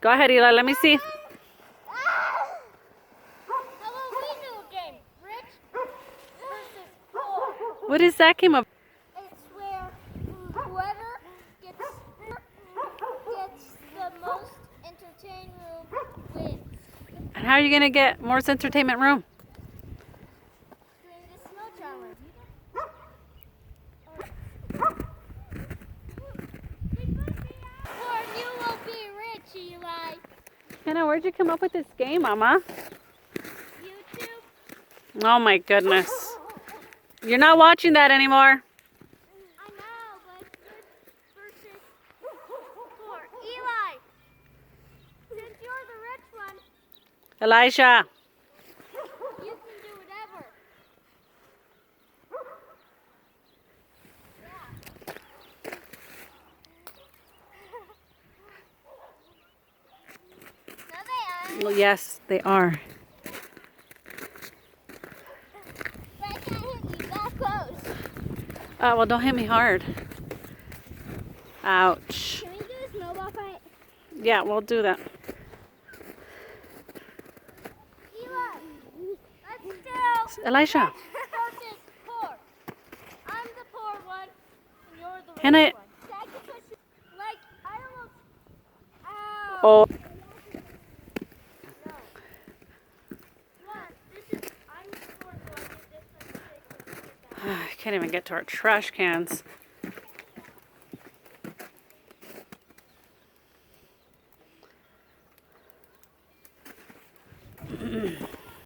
Go ahead, Eli. Let me see. How about we do a game? Rich versus poor. What is that game of? It's where whoever gets the most entertained room wins. And how are you going to get Moore's Entertainment Room? Doing the snow challenge. Or you will be rich, Eli. Hannah, where'd you come up with this game, Mama? YouTube. Oh my goodness. You're not watching that anymore. I know, but rich versus poor. Eli, since you're the rich one, Elijah. you can do whatever. No, they aren't. Well, yes, they are. But I can't hit you that close. Well, don't hit me hard. Ouch. Can we do a snowball fight? Yeah, we'll do that. Eli, let's do Elisha. versus poor. I'm the poor one, and you're the rich Hannah. one. Like, I almost... Ow. Oh. I can't even get to our trash cans.